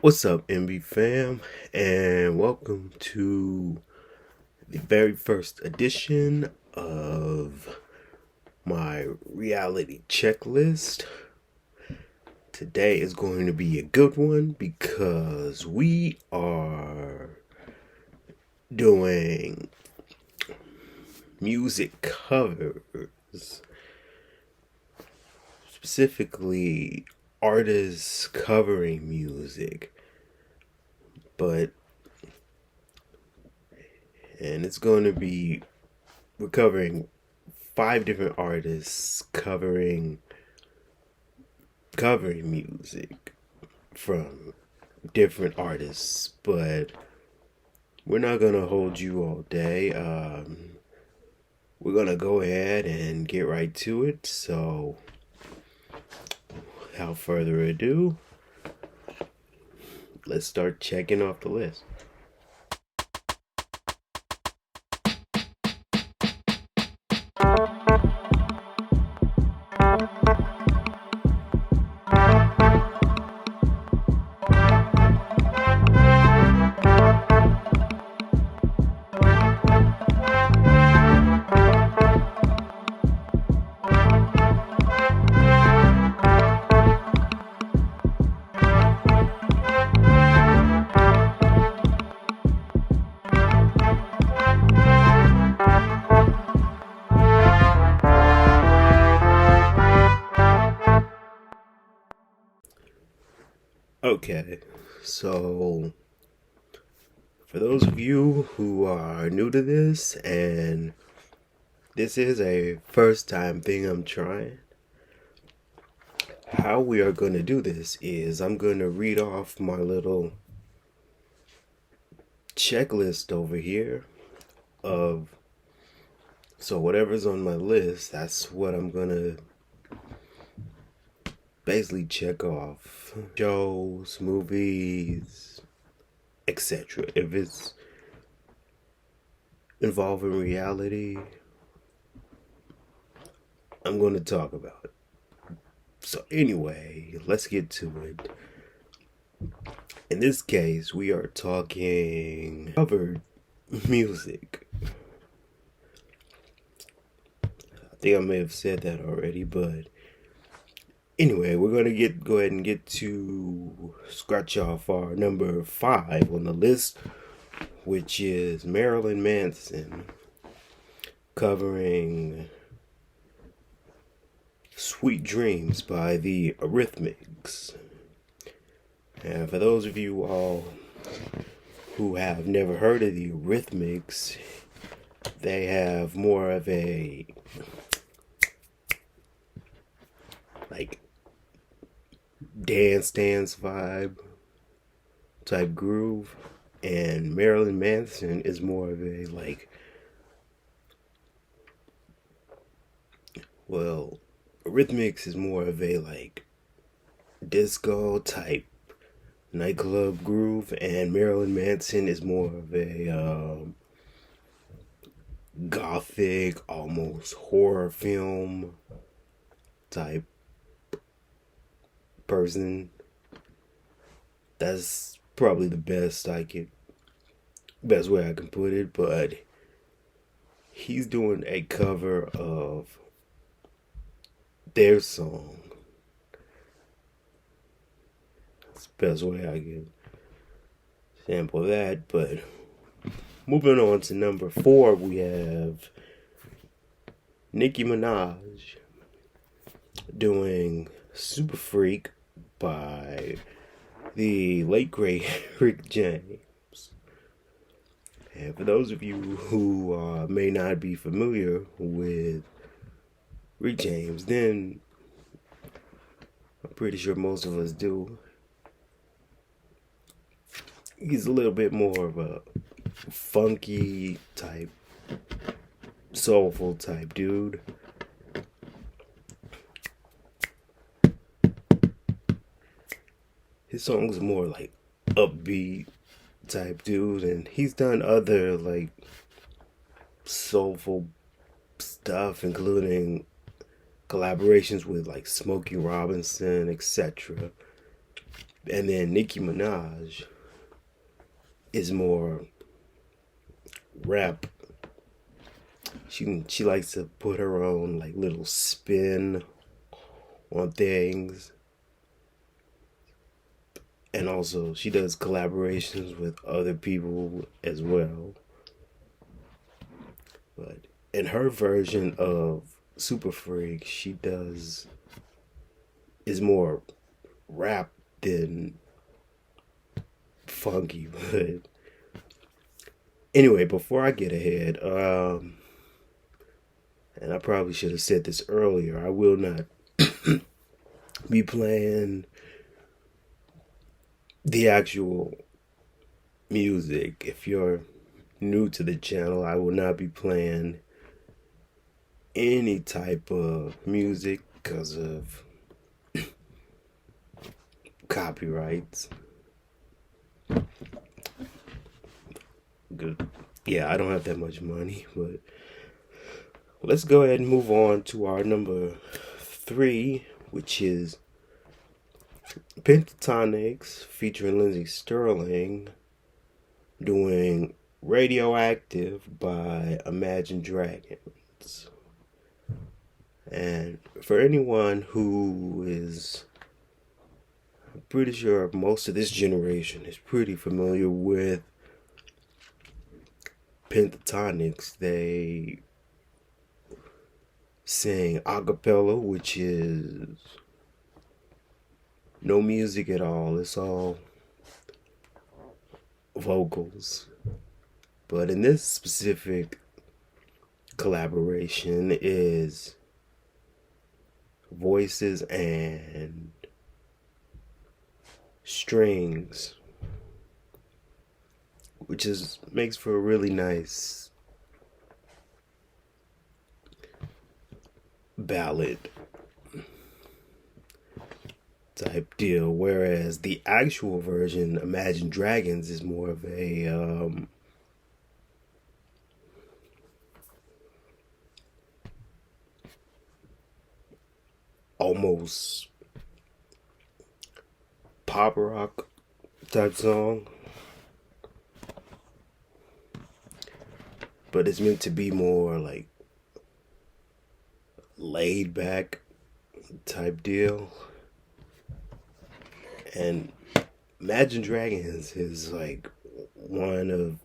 What's up, MB fam, and welcome to the very first edition of my reality checklist. Today is going to be a good one because we are doing music covers, specifically artists covering music. And it's going to be, we're covering 5 different artists covering music from different artists, but we're not going to hold you all day. We're going to go ahead and get right to it. So, without further ado, let's start checking off the list. Okay, so for those of you who are new to this, and this is a first time thing I'm trying, how we are going to do this is I'm going to read off my little checklist over here of, so whatever's on my list, that's what I'm going to basically check off. Shows, movies, etc. If it's involving reality, I'm going to talk about it. So anyway, let's get to it. In this case, we are talking covered music. I think I may have said that already, but anyway, we're gonna go ahead and get to scratch off our number 5 on the list, which is Marilyn Manson covering Sweet Dreams by the Eurythmics. And for those of you all who have never heard of the Eurythmics, they have more of a like dance vibe type groove, and Marilyn Manson is more of a Eurythmics is more of a disco type nightclub groove, and Marilyn Manson is more of a gothic, almost horror film type person. That's probably the best way I can put it, but he's doing a cover of their song. That's the best way I can sample that. But moving on to number 4, we have Nicki Minaj doing Super Freak by the late great Rick James. And for those of you who may not be familiar with Rick James, then I'm pretty sure most of us do. He's a little bit more of a funky type, soulful type dude. His songs are more like upbeat type dude, and he's done other soulful stuff, including collaborations with Smokey Robinson, etc. And then Nicki Minaj is more rap. She likes to put her own like little spin on things. And also she does collaborations with other people as well. But in her version of Super Freak, she does is more rap than funky. But anyway, before I get ahead, and I probably should have said this earlier, I will not be playing the actual music. If you're new to the channel, I will not be playing any type of music because of copyrights. Good. Yeah, I don't have that much money, but let's go ahead and move on to our number 3, which is Pentatonix featuring Lindsey Sterling doing Radioactive by Imagine Dragons. And for anyone who is, I'm pretty sure most of this generation is pretty familiar with Pentatonix, they sing a cappella, which is no music at all. It's all vocals. But in this specific collaboration is voices and strings, which is makes for a really nice ballad type deal, whereas the actual version, Imagine Dragons, is more of a almost pop rock type song, but it's meant to be more like laid back type deal. And Imagine Dragons is like one of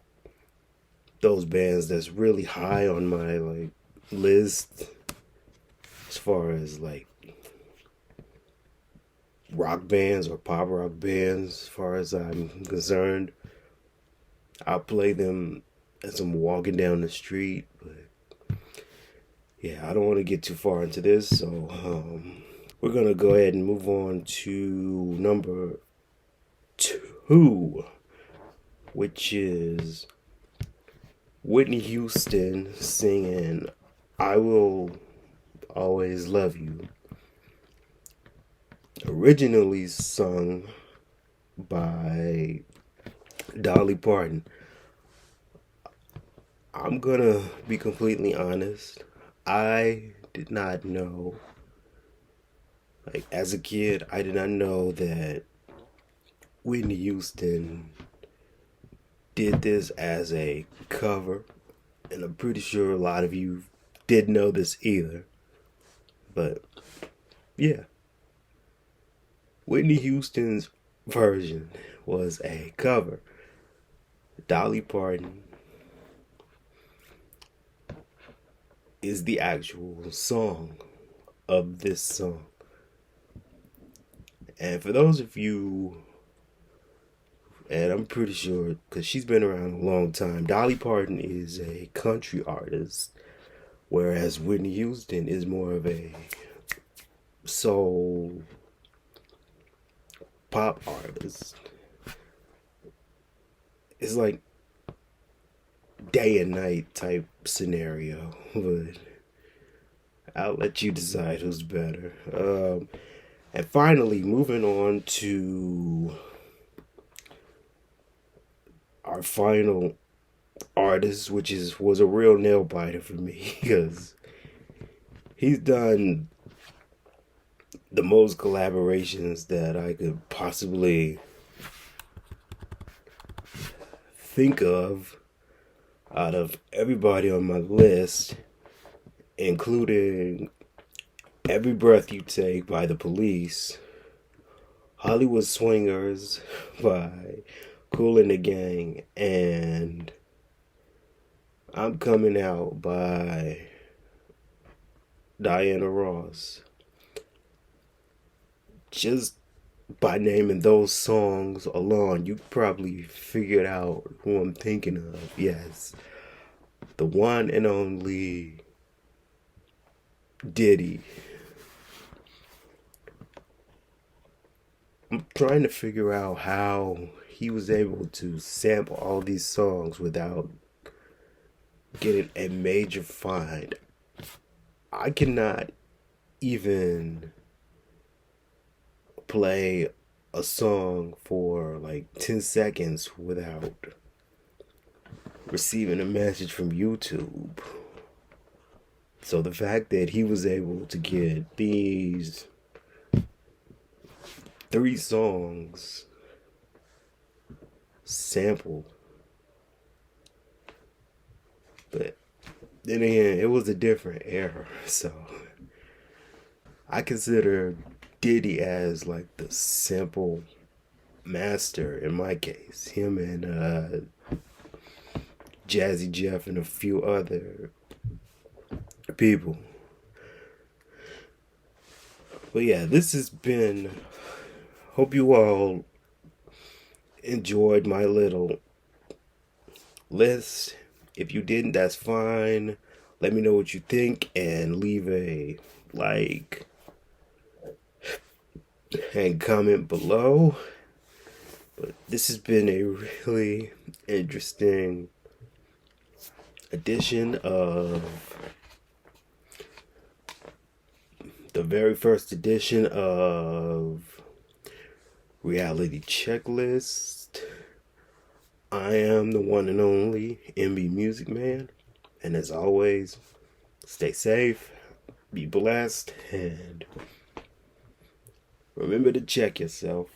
those bands that's really high on my like list as far as like rock bands or pop rock bands. As far as I'm concerned, I'll play them as I'm walking down the street. But yeah, I don't want to get too far into this, so we're gonna go ahead and move on to number 2, which is Whitney Houston singing I Will Always Love You, originally sung by Dolly Parton. I'm gonna be completely honest, I did not know, like as a kid, I did not know that Whitney Houston did this as a cover, and I'm pretty sure a lot of you didn't know this either. But yeah, Whitney Houston's version was a cover. Dolly Parton is the actual song of this song. And for those of you, and I'm pretty sure because she's been around a long time, Dolly Parton is a country artist, whereas Whitney Houston is more of a soul pop artist. It's like day and night type scenario, but I'll let you decide who's better. And finally, moving on to our final artist, which was a real nail biter for me because he's done the most collaborations that I could possibly think of out of everybody on my list, including Every Breath You Take by The Police, Hollywood Swingers by Kool and the Gang, and I'm Coming Out by Diana Ross. Just by naming those songs alone, you probably figured out who I'm thinking of. Yes, the one and only Diddy. I'm trying to figure out how he was able to sample all these songs without getting a major fine. I cannot even play a song for like 10 seconds without receiving a message from YouTube. So the fact that he was able to get these 3 songs sampled, but then again, it was a different era, so I consider Diddy as like the sample master in my case. Him and Jazzy Jeff and a few other people. But yeah, this has been. Hope you all enjoyed my little list. If you didn't, that's fine. Let me know what you think and leave a like and comment below. But this has been a really interesting edition of the very first edition of Reality Checklist. I am the one and only MB Music Man, and as always, stay safe, be blessed, and remember to check yourself.